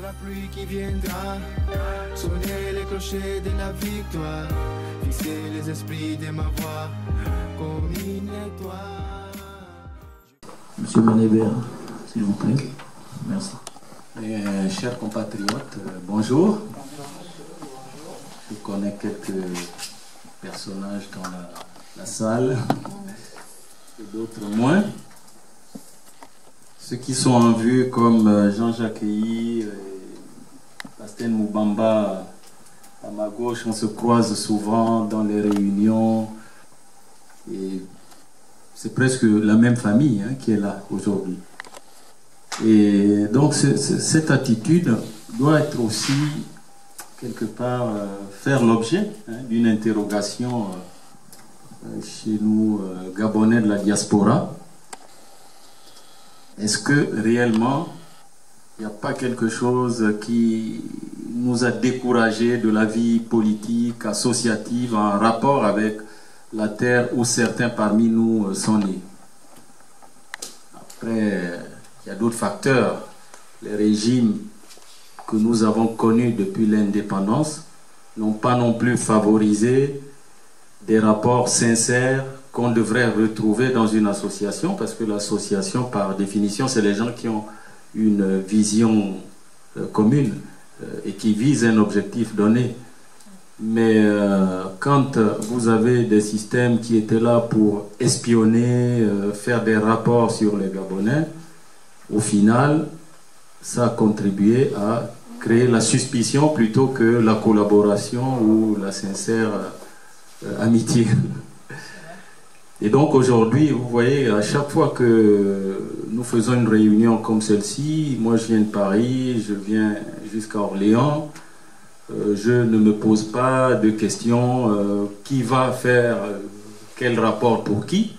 la pluie qui viendra, sonner les clochers de la victoire, fixer les esprits de ma voix comme une étoile. Monsieur Manébert, s'il vous plaît. Merci. Mes chers compatriotes, bonjour. Je connais quelques personnages dans la salle, et d'autres moins. Ceux qui sont en vue comme Jean-Jacques Eyi, Pasteur Moubamba, à ma gauche, on se croise souvent dans les réunions. Et c'est presque la même famille qui est là aujourd'hui. Et donc cette attitude doit être aussi, quelque part, faire l'objet d'une interrogation chez nous, Gabonais de la diaspora. Est-ce que réellement, il n'y a pas quelque chose qui nous a découragés de la vie politique, associative, en rapport avec la terre où certains parmi nous sont nés? Après, il y a d'autres facteurs. Les régimes que nous avons connus depuis l'indépendance n'ont pas non plus favorisé des rapports sincères qu'on devrait retrouver dans une association, parce que l'association, par définition, c'est les gens qui ont une vision commune et qui visent un objectif donné. Mais quand vous avez des systèmes qui étaient là pour espionner, faire des rapports sur les Gabonais, au final, ça a contribué à créer la suspicion plutôt que la collaboration ou la sincère amitié. Et donc aujourd'hui, vous voyez, à chaque fois que nous faisons une réunion comme celle-ci, moi je viens de Paris, je viens jusqu'à Orléans, je ne me pose pas de questions qui va faire quel rapport pour qui.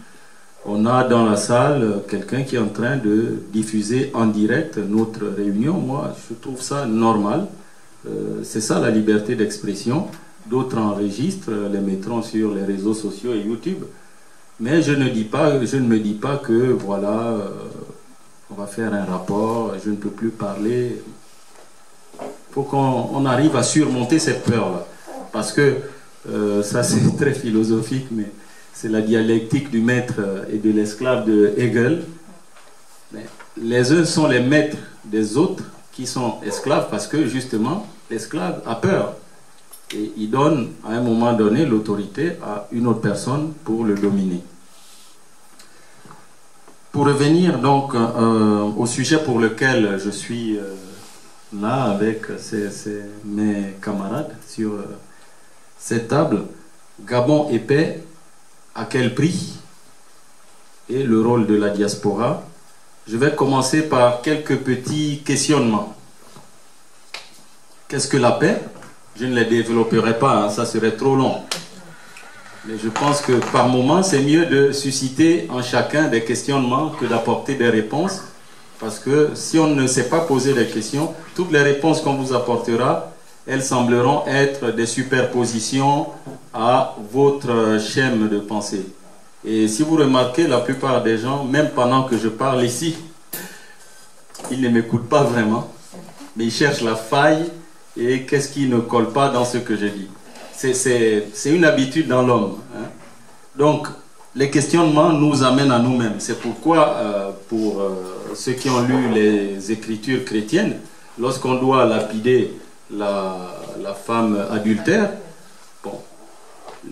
On a dans la salle quelqu'un qui est en train de diffuser en direct notre réunion. Moi, je trouve ça normal. C'est ça la liberté d'expression. D'autres enregistrent, les mettront sur les réseaux sociaux et YouTube. Mais je ne me dis pas que voilà, on va faire un rapport, je ne peux plus parler. Il faut qu'on arrive à surmonter cette peur-là. Parce que ça c'est très philosophique, mais c'est la dialectique du maître et de l'esclave de Hegel. Mais les uns sont les maîtres des autres qui sont esclaves parce que justement l'esclave a peur. Et il donne à un moment donné l'autorité à une autre personne pour le dominer. Pour revenir donc au sujet pour lequel je suis là avec mes camarades sur cette table, Gabon et paix, à quel prix? Et le rôle de la diaspora. Je vais commencer par quelques petits questionnements. Qu'est-ce que la paix? Je ne les développerai pas, ça serait trop long. Mais je pense que par moment, c'est mieux de susciter en chacun des questionnements que d'apporter des réponses. Parce que si on ne sait pas poser des questions, toutes les réponses qu'on vous apportera, elles sembleront être des superpositions à votre schème de pensée. Et si vous remarquez, la plupart des gens, même pendant que je parle ici, ils ne m'écoutent pas vraiment, mais ils cherchent la faille et qu'est-ce qui ne colle pas dans ce que je dis. C'est une habitude dans l'homme. Donc, les questionnements nous amènent à nous-mêmes. C'est pourquoi, pour ceux qui ont lu les écritures chrétiennes, lorsqu'on doit lapider la femme adultère, bon,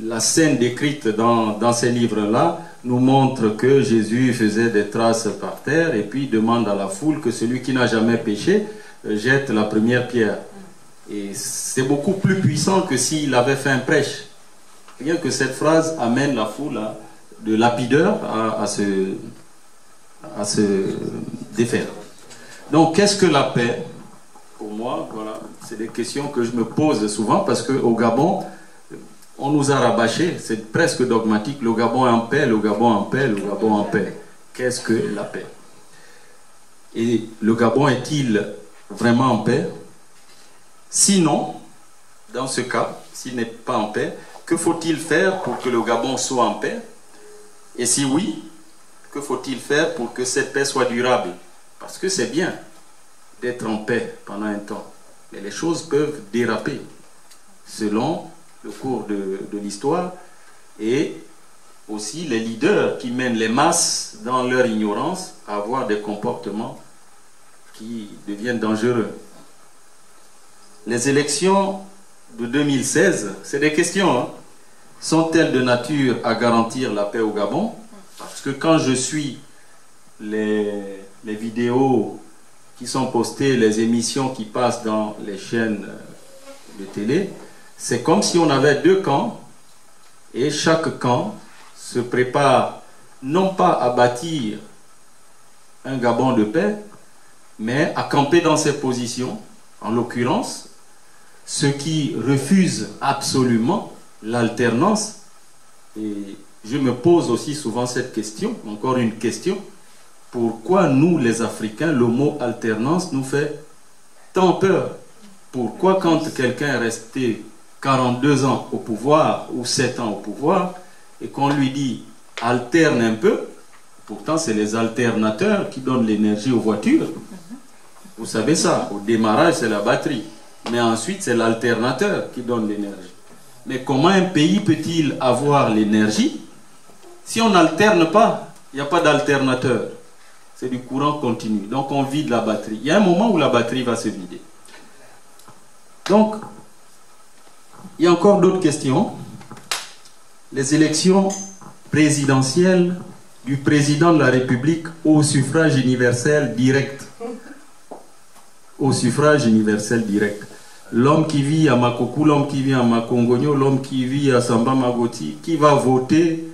la scène décrite dans ces livres-là nous montre que Jésus faisait des traces par terre et puis demande à la foule que celui qui n'a jamais péché jette la première pierre. Et c'est beaucoup plus puissant que s'il avait fait un prêche. Rien que cette phrase amène la foule de lapideurs à se défaire. Donc, qu'est-ce que la paix? Pour moi, voilà, c'est des questions que je me pose souvent parce qu'au Gabon, on nous a rabâché, c'est presque dogmatique, le Gabon est en paix, le Gabon en paix, le Gabon en paix. Qu'est-ce que la paix? Et le Gabon est-il vraiment en paix? Sinon, dans ce cas, s'il n'est pas en paix, que faut-il faire pour que le Gabon soit en paix? Et si oui, que faut-il faire pour que cette paix soit durable? Parce que c'est bien. d'être en paix pendant un temps. Mais les choses peuvent déraper selon le cours de l'histoire et aussi les leaders qui mènent les masses dans leur ignorance à avoir des comportements qui deviennent dangereux. Les élections de 2016, c'est des questions, hein? Sont-elles de nature à garantir la paix au Gabon? Parce que quand je suis les vidéos qui sont postées, les émissions qui passent dans les chaînes de télé, c'est comme si on avait deux camps et chaque camp se prépare non pas à bâtir un Gabon de paix, mais à camper dans ses positions, en l'occurrence, ceux qui refusent absolument l'alternance. Et je me pose aussi souvent cette question, encore une question, pourquoi nous les Africains, le mot alternance nous fait tant peur? Pourquoi quand quelqu'un est resté 42 ans au pouvoir ou 7 ans au pouvoir et qu'on lui dit alterne un peu, pourtant c'est les alternateurs qui donnent l'énergie aux voitures. Vous savez ça, au démarrage c'est la batterie, mais ensuite c'est l'alternateur qui donne l'énergie. Mais comment un pays peut-il avoir l'énergie si on n'alterne pas? Il n'y a pas d'alternateur. C'est du courant continu. Donc on vide la batterie. Il y a un moment où la batterie va se vider. Donc, il y a encore d'autres questions. Les élections présidentielles du président de la République au suffrage universel direct. Au suffrage universel direct. L'homme qui vit à Makokou, l'homme qui vit à Makongogno, l'homme qui vit à Samba Magoti, qui va voter,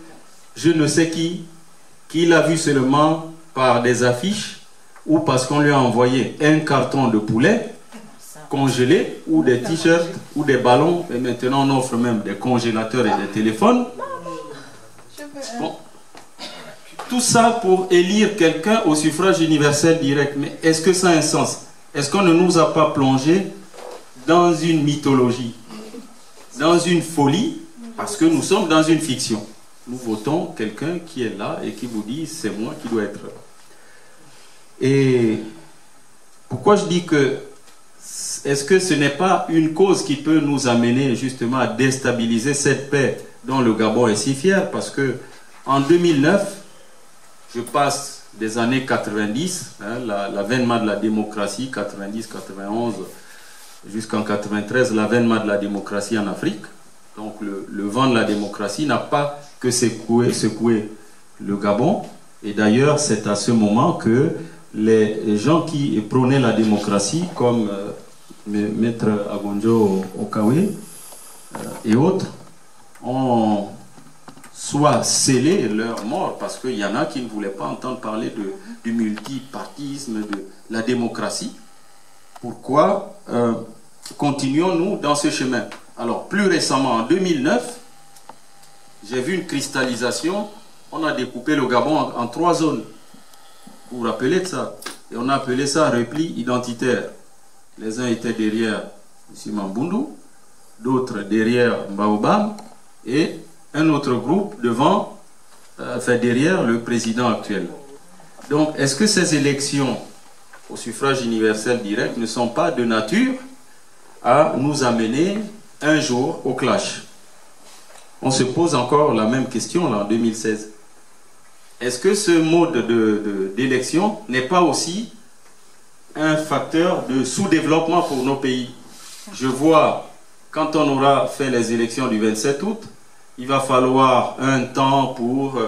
je ne sais qui l'a vu seulement par des affiches ou parce qu'on lui a envoyé un carton de poulet congelé ou des t-shirts ou des ballons, et maintenant on offre même des congélateurs et des téléphones. Bon. Tout ça pour élire quelqu'un au suffrage universel direct. Mais est-ce que ça a un sens? Est-ce qu'on ne nous a pas plongé dans une mythologie, dans une folie, parce que nous sommes dans une fiction? Nous votons quelqu'un qui est là et qui vous dit c'est moi qui dois être là. Et pourquoi je dis que est-ce que ce n'est pas une cause qui peut nous amener justement à déstabiliser cette paix dont le Gabon est si fier? Parce que en 2009, je passe des années 90, hein, l'avènement de la démocratie, 90, 91, jusqu'en 93, l'avènement de la démocratie en Afrique. Donc le vent de la démocratie n'a pas que secoué le Gabon. Et d'ailleurs, c'est à ce moment que les gens qui prônaient la démocratie, comme Maître Agonjo Okawe et autres, ont soit scellé leur mort, parce qu'il y en a qui ne voulaient pas entendre parler du multipartisme, de la démocratie. Pourquoi continuons-nous dans ce chemin? Alors, plus récemment, en 2009, j'ai vu une cristallisation. On a découpé le Gabon en 3 zones. Vous vous rappelez de ça? Et on a appelé ça repli identitaire. Les uns étaient derrière M. Mambundu, d'autres derrière Mbaobam, et un autre groupe devant, derrière le président actuel. Donc, est-ce que ces élections au suffrage universel direct ne sont pas de nature à nous amener un jour au clash? On se pose encore la même question là, en 2016. Est-ce que ce mode d'élection n'est pas aussi un facteur de sous-développement pour nos pays? Je vois, quand on aura fait les élections du 27 août, il va falloir un temps pour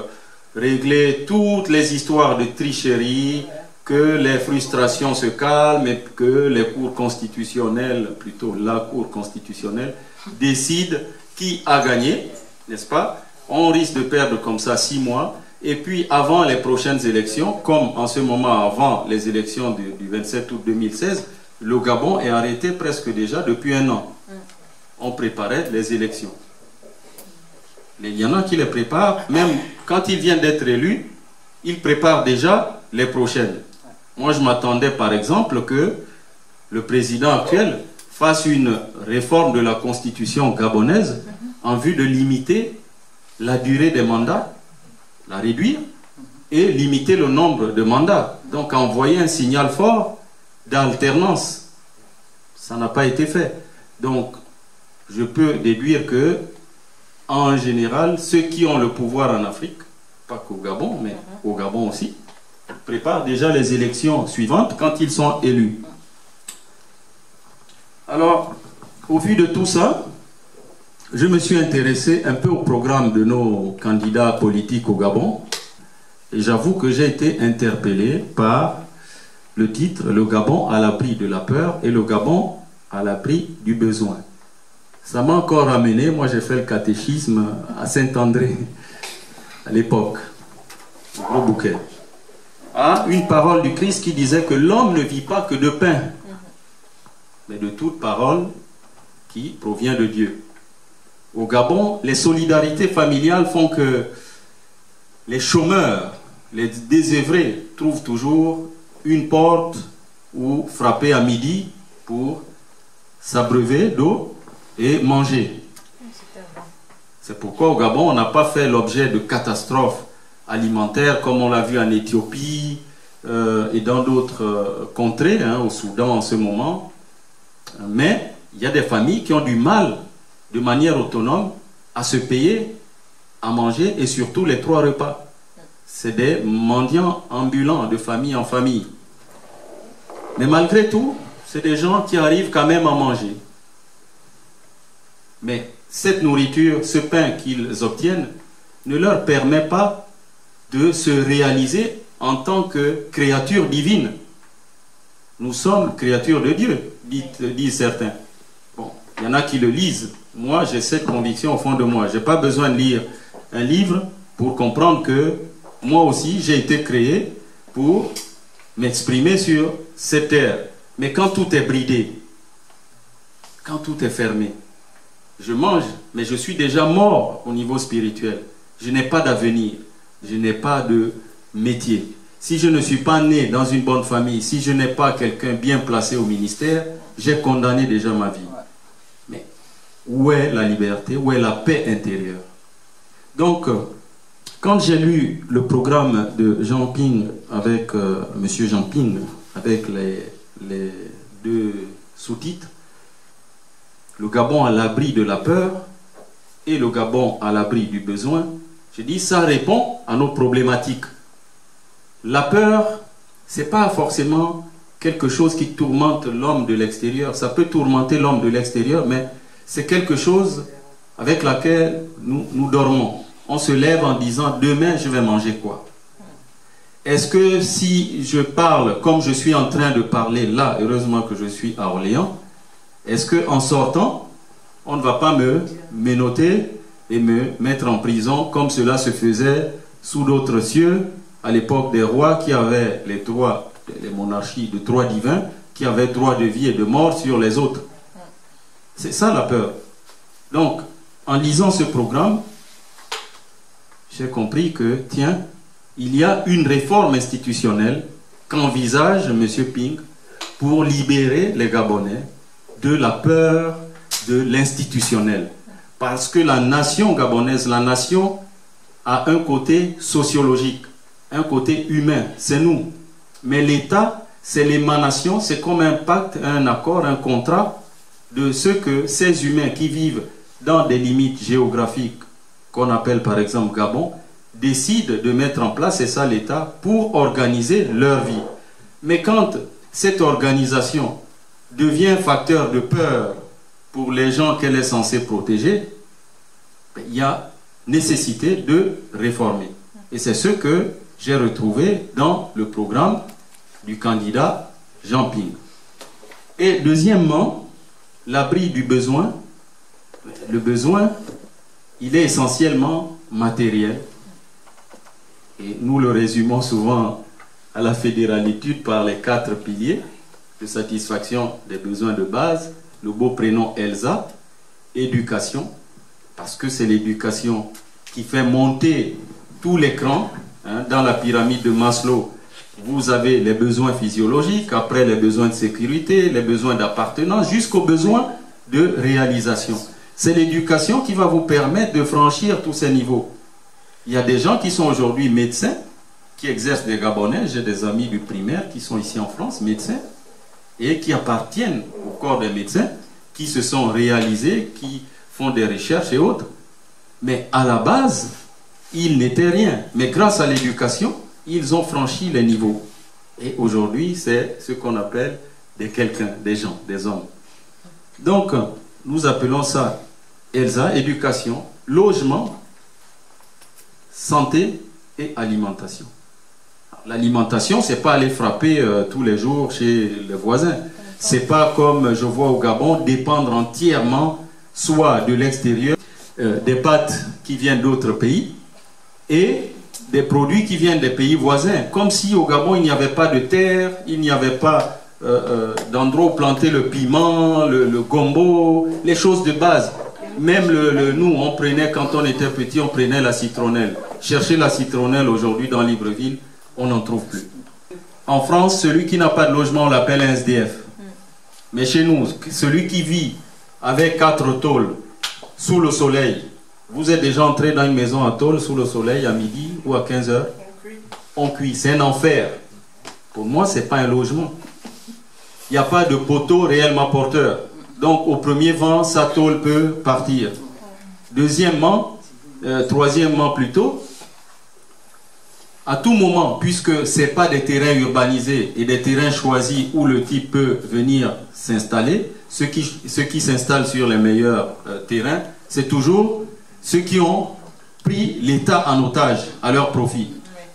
régler toutes les histoires de tricherie, que les frustrations se calment et que les cours constitutionnels, plutôt la Cour constitutionnelle, décide qui a gagné, n'est-ce pas? On risque de perdre comme ça 6 mois. Et puis avant les prochaines élections, comme en ce moment avant les élections du 27 août 2016, le Gabon est arrêté presque déjà depuis 1 an. On préparait les élections. Il y en a qui les préparent, même quand ils viennent d'être élus, ils préparent déjà les prochaines. Moi, je m'attendais par exemple que le président actuel fasse une réforme de la constitution gabonaise en vue de limiter la durée des mandats, la réduire et limiter le nombre de mandats. Donc envoyer un signal fort d'alternance. Ça n'a pas été fait. Donc, je peux déduire que, en général, ceux qui ont le pouvoir en Afrique, pas qu'au Gabon, mais au Gabon aussi, préparent déjà les élections suivantes quand ils sont élus. Alors, au vu de tout ça, je me suis intéressé un peu au programme de nos candidats politiques au Gabon. Et j'avoue que j'ai été interpellé par le titre « Le Gabon à l'abri de la peur et le Gabon à l'abri du besoin ». Ça m'a encore ramené, moi j'ai fait le catéchisme à Saint-André à l'époque, au Gros Bouquet, à une parole du Christ qui disait que l'homme ne vit pas que de pain, mais de toute parole qui provient de Dieu. Au Gabon, les solidarités familiales font que les chômeurs, les désœuvrés trouvent toujours une porte où frapper à midi pour s'abreuver d'eau et manger. C'est pourquoi au Gabon, on n'a pas fait l'objet de catastrophes alimentaires comme on l'a vu en Éthiopie et dans d'autres contrées, au Soudan en ce moment. Mais il y a des familles qui ont du mal, de manière autonome, à se payer, à manger et surtout les 3 repas. C'est des mendiants ambulants de famille en famille. Mais malgré tout, c'est des gens qui arrivent quand même à manger. Mais cette nourriture, ce pain qu'ils obtiennent, ne leur permet pas de se réaliser en tant que créatures divines. Nous sommes créatures de Dieu, disent certains. Bon, il y en a qui le lisent. Moi, j'ai cette conviction au fond de moi. Je n'ai pas besoin de lire un livre pour comprendre que moi aussi, j'ai été créé pour m'exprimer sur cette terre. Mais quand tout est bridé, quand tout est fermé, je mange, mais je suis déjà mort au niveau spirituel. Je n'ai pas d'avenir, je n'ai pas de métier. Si je ne suis pas né dans une bonne famille, si je n'ai pas quelqu'un bien placé au ministère, j'ai condamné déjà ma vie. Mais où est la liberté, où est la paix intérieure? Donc, quand j'ai lu le programme de Jean Ping avec Monsieur Jean Ping, avec les 2 sous-titres, le Gabon à l'abri de la peur et le Gabon à l'abri du besoin, j'ai dit ça répond à nos problématiques. La peur, ce n'est pas forcément quelque chose qui tourmente l'homme de l'extérieur. Ça peut tourmenter l'homme de l'extérieur, mais c'est quelque chose avec laquelle nous dormons. On se lève en disant, demain, je vais manger quoi? Est-ce que si je parle comme je suis en train de parler là, heureusement que je suis à Orléans, est-ce qu'en sortant, on ne va pas me menotter et me mettre en prison comme cela se faisait sous d'autres cieux à l'époque des rois qui avaient les droits, les monarchies de droits divins, qui avaient droit de vie et de mort sur les autres? C'est ça la peur. Donc, en lisant ce programme, j'ai compris que, tiens, il y a une réforme institutionnelle qu'envisage M. Ping pour libérer les Gabonais de la peur de l'institutionnel. Parce que la nation gabonaise, la nation a un côté sociologique, un côté humain, c'est nous. Mais l'État, c'est l'émanation, c'est comme un pacte, un accord, un contrat de ce que ces humains qui vivent dans des limites géographiques qu'on appelle par exemple Gabon, décident de mettre en place, c'est ça l'État, pour organiser leur vie. Mais quand cette organisation devient facteur de peur pour les gens qu'elle est censée protéger, il y a nécessité de réformer. Et c'est ce que j'ai retrouvé dans le programme du candidat Jean Ping. Et deuxièmement, l'abri du besoin. Le besoin, il est essentiellement matériel. Et nous le résumons souvent à la fédéralitude par les 4 piliers de satisfaction des besoins de base. Le beau prénom Elsa, éducation, parce que c'est l'éducation qui fait monter tout l'écran. Dans la pyramide de Maslow, vous avez les besoins physiologiques, après les besoins de sécurité, les besoins d'appartenance, jusqu'aux besoins de réalisation. C'est l'éducation qui va vous permettre de franchir tous ces niveaux. Il y a des gens qui sont aujourd'hui médecins, qui exercent des Gabonais. J'ai des amis du primaire qui sont ici en France, médecins. et qui appartiennent au corps des médecins, qui se sont réalisés, qui font des recherches et autres. Mais à la base, ils n'étaient rien. Mais grâce à l'éducation, ils ont franchi les niveaux. Et aujourd'hui, c'est ce qu'on appelle des quelqu'un, des gens, des hommes. Donc, nous appelons ça ELSA, éducation, logement, santé et alimentation. L'alimentation, c'est pas aller frapper tous les jours chez les voisins. C'est pas comme je vois au Gabon, dépendre entièrement soit de l'extérieur, des pâtes qui viennent d'autres pays et des produits qui viennent des pays voisins. Comme si au Gabon, il n'y avait pas de terre, il n'y avait pas d'endroit où planter le piment, le gombo, les choses de base. Même nous, on prenait, quand on était petit, on prenait la citronnelle. Chercher la citronnelle aujourd'hui dans Libreville, on n'en trouve plus. En France, celui qui n'a pas de logement, on l'appelle un SDF. Mais chez nous, celui qui vit avec 4 tôles sous le soleil, vous êtes déjà entré dans une maison à tôle sous le soleil à midi ou à 15 heures? On cuit. C'est un enfer. Pour moi, ce n'est pas un logement. Il n'y a pas de poteau réellement porteur. Donc, au premier vent, sa tôle peut partir. Deuxièmement, troisièmement plutôt, à tout moment, puisque ce n'est pas des terrains urbanisés et des terrains choisis où le type peut venir s'installer, ceux qui s'installent sur les meilleurs terrains, c'est toujours ceux qui ont pris l'État en otage à leur profit.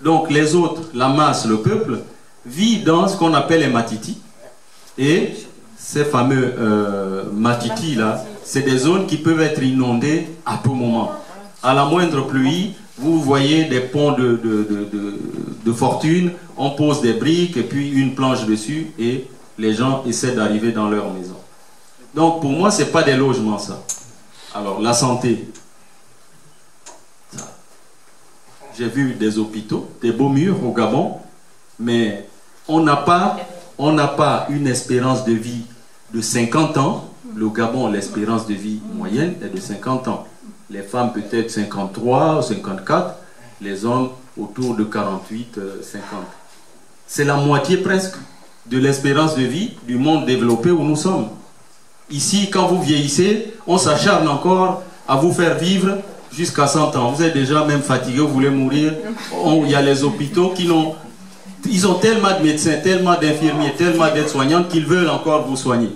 Donc les autres, la masse, le peuple, vit dans ce qu'on appelle les matitis. Et ces fameux matitis-là, c'est des zones qui peuvent être inondées à tout moment. À la moindre pluie, vous voyez des ponts de fortune, on pose des briques et puis une planche dessus et les gens essaient d'arriver dans leur maison. Donc pour moi, ce n'est pas des logements ça. Alors la santé, j'ai vu des hôpitaux, des beaux murs au Gabon, mais on n'a pas une espérance de vie de 50 ans. Le Gabon, l'espérance de vie moyenne est de 50 ans. Les femmes peut-être 53 ou 54, les hommes autour de 48, 50. C'est la moitié presque de l'espérance de vie du monde développé où nous sommes. Ici, quand vous vieillissez, on s'acharne encore à vous faire vivre jusqu'à 100 ans. Vous êtes déjà même fatigué, vous voulez mourir. Il y a les hôpitaux qui n'ont... Ils ont tellement de médecins, tellement d'infirmiers, tellement d'aides-soignantes qu'ils veulent encore vous soigner.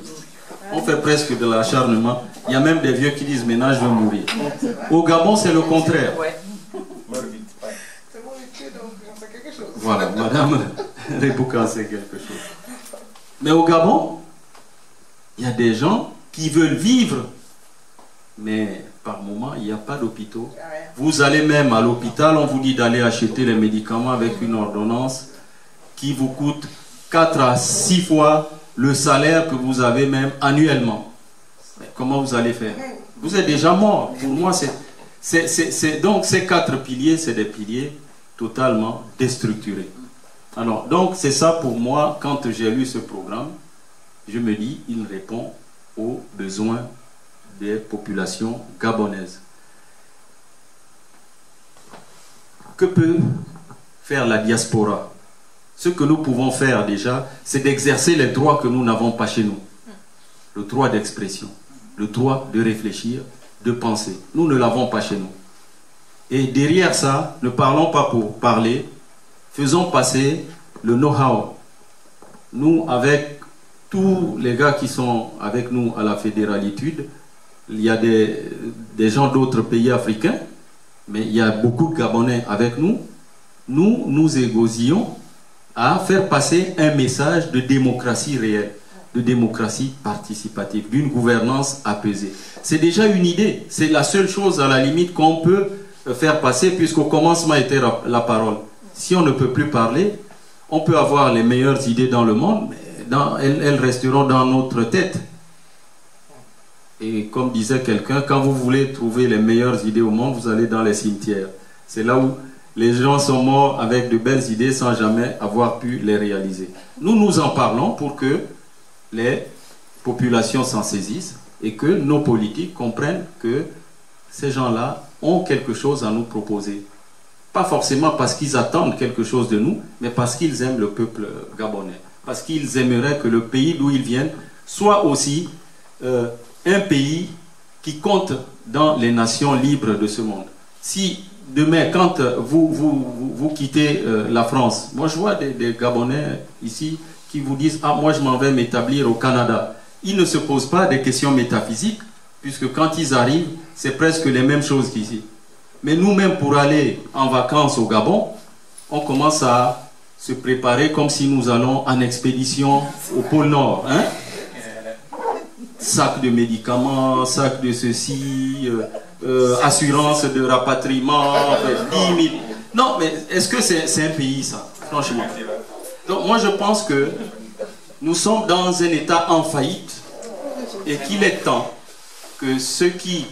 On fait presque de l'acharnement. Il y a même des vieux qui disent maintenant je veux mourir. Au Gabon, c'est le contraire. Voilà, madame Rebouka, c'est quelque chose. Mais au Gabon, il y a des gens qui veulent vivre, mais par moment, il n'y a pas d'hôpitaux. Vous allez même à l'hôpital, on vous dit d'aller acheter les médicaments avec une ordonnance qui vous coûte 4 à 6 fois le salaire que vous avez même annuellement. Mais comment vous allez faire? Vous êtes déjà mort. Pour moi, donc ces 4 piliers, c'est des piliers totalement déstructurés. Alors, donc c'est ça pour moi, quand j'ai lu ce programme, je me dis, il répond aux besoins des populations gabonaises. Que peut faire la diaspora? Ce que nous pouvons faire déjà, c'est d'exercer les droits que nous n'avons pas chez nous. Le droit d'expression, le droit de réfléchir, de penser. Nous ne l'avons pas chez nous. Et derrière ça, ne parlons pas pour parler, faisons passer le know-how. Nous, avec tous les gars qui sont avec nous à la fédéralitude, il y a des gens d'autres pays africains, mais il y a beaucoup de Gabonais avec nous. Nous égosillons à faire passer un message de démocratie réelle, de démocratie participative, d'une gouvernance apaisée. C'est déjà une idée, c'est la seule chose à la limite qu'on peut faire passer, puisqu'au commencement était la parole. Si on ne peut plus parler, on peut avoir les meilleures idées dans le monde, mais elles resteront dans notre tête. Et comme disait quelqu'un, quand vous voulez trouver les meilleures idées au monde, vous allez dans les cimetières. C'est là où les gens sont morts avec de belles idées sans jamais avoir pu les réaliser. Nous en parlons pour que les populations s'en saisissent et que nos politiques comprennent que ces gens-là ont quelque chose à nous proposer. Pas forcément parce qu'ils attendent quelque chose de nous, mais parce qu'ils aiment le peuple gabonais. parce qu'ils aimeraient que le pays d'où ils viennent soit aussi un pays qui compte dans les nations libres de ce monde. Si demain, quand vous quittez la France, moi je vois des Gabonais ici qui vous disent « Ah, moi je m'en vais m'établir au Canada ». Ils ne se posent pas des questions métaphysiques, puisque quand ils arrivent, c'est presque les mêmes choses qu'ici. Mais nous-mêmes, pour aller en vacances au Gabon, on commence à se préparer comme si nous allons en expédition au pôle Nord. Hein? Sac de médicaments, sac de ceci, assurance de rapatriement, 10 000... Non, mais est-ce que c'est un pays, ça? Franchement. Donc moi, je pense que nous sommes dans un état en faillite et qu'il est temps que ceux qui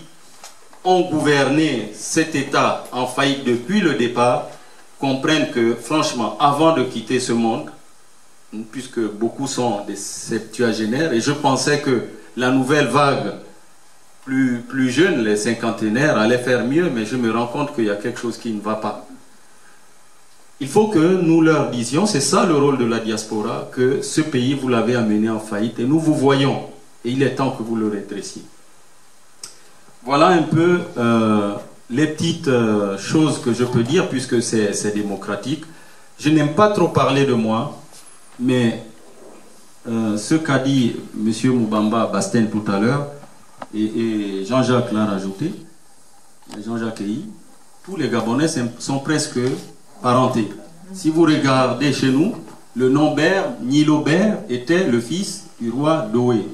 ont gouverné cet état en faillite depuis le départ comprennent que, franchement, avant de quitter ce monde, puisque beaucoup sont des septuagénaires, et je pensais que la nouvelle vague plus jeune, les cinquantenaires, allait faire mieux, mais je me rends compte qu'il y a quelque chose qui ne va pas. Il faut que nous leur disions, c'est ça le rôle de la diaspora, que ce pays, vous l'avez amené en faillite, et nous vous voyons, et il est temps que vous le redressiez. Voilà un peu les petites choses que je peux dire, puisque c'est démocratique. Je n'aime pas trop parler de moi, mais ce qu'a dit M. Moubamba Basten tout à l'heure, et Jean-Jacques l'a rajouté, Jean-Jacques Eyi, tous les Gabonais sont presque parentés. Si vous regardez chez nous, le nom-père, Nilobert, était le fils du roi Doé,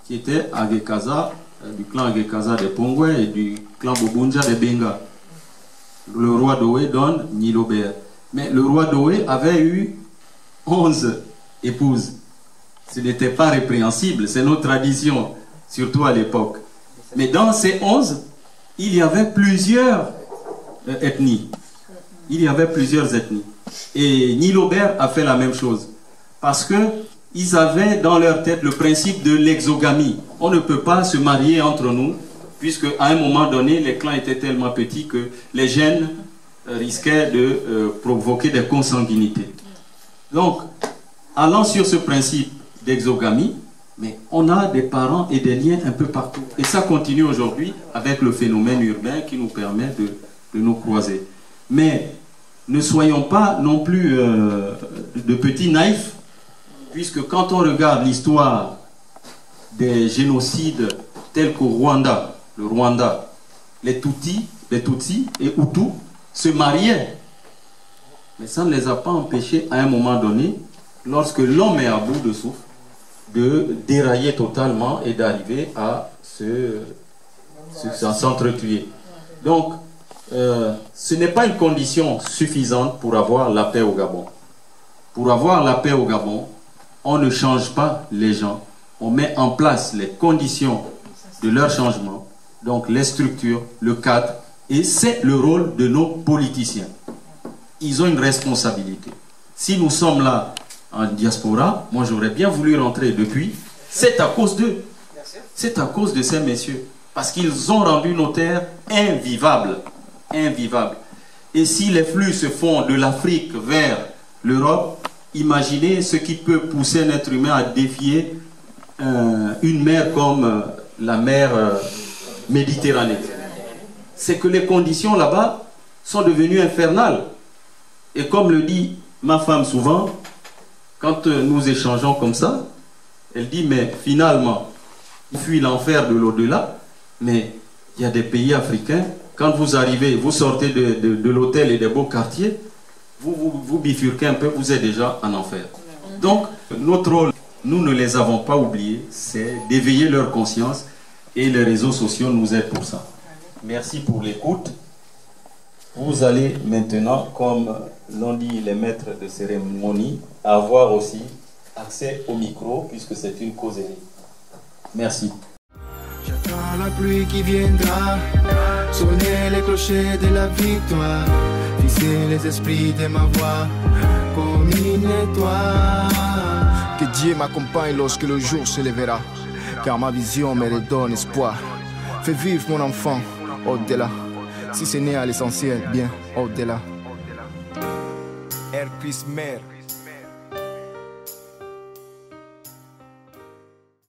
qui était Agekaza, du clan Agekaza de Pongwe et du clan Bobunja de Benga. Le roi Doé donne Nilobert. Mais le roi Doé avait eu 11 épouses. Ce n'était pas répréhensible, c'est notre tradition, surtout à l'époque. Mais dans ces 11, il y avait plusieurs ethnies. Il y avait plusieurs ethnies. Et Nilobert a fait la même chose. Parce qu'ils avaient dans leur tête le principe de l'exogamie. On ne peut pas se marier entre nous, puisque à un moment donné, les clans étaient tellement petits que les gènes risquaient de provoquer des consanguinités. Donc, allant sur ce principe d'exogamie, mais on a des parents et des liens un peu partout. Et ça continue aujourd'hui avec le phénomène urbain qui nous permet de nous croiser. Mais ne soyons pas non plus de petits naïfs, puisque quand on regarde l'histoire des génocides tels qu'au Rwanda, le Rwanda, les Tutsis et Hutus se mariaient. Mais ça ne les a pas empêchés à un moment donné, lorsque l'homme est à bout de souffle, de dérailler totalement et d'arriver à s'entretuer. Donc, ce n'est pas une condition suffisante pour avoir la paix au Gabon. Pour avoir la paix au Gabon, on ne change pas les gens, on met en place les conditions de leur changement, donc les structures, le cadre, et c'est le rôle de nos politiciens. Ils ont une responsabilité. Si nous sommes là en diaspora, moi j'aurais bien voulu rentrer depuis, c'est à cause d'eux. C'est à cause de ces messieurs. Parce qu'ils ont rendu nos terres invivables. Invivables. Et si les flux se font de l'Afrique vers l'Europe, imaginez ce qui peut pousser un être humain à défier une mer comme la mer Méditerranée. C'est que les conditions là-bas sont devenues infernales. Et comme le dit ma femme souvent, quand nous échangeons comme ça, elle dit, mais finalement, il fuit l'enfer de l'au-delà, mais il y a des pays africains, quand vous arrivez, vous sortez de l'hôtel et des beaux quartiers, vous bifurquez un peu, vous êtes déjà en enfer. Donc, notre rôle, nous ne les avons pas oubliés, c'est d'éveiller leur conscience et les réseaux sociaux nous aident pour ça. Merci pour l'écoute. Vous allez maintenant, comme l'ont dit les maîtres de cérémonie, avoir aussi accès au micro, puisque c'est une causerie. Merci. J'attends la pluie qui viendra, sonner les clochers de la victoire, fixer les esprits de ma voix comme une étoile. Que Dieu m'accompagne lorsque le jour se lèvera, car ma vision me redonne espoir. Fais vivre mon enfant au-delà, si c'est né à l'essentiel, bien au-delà. Air Peace Mère.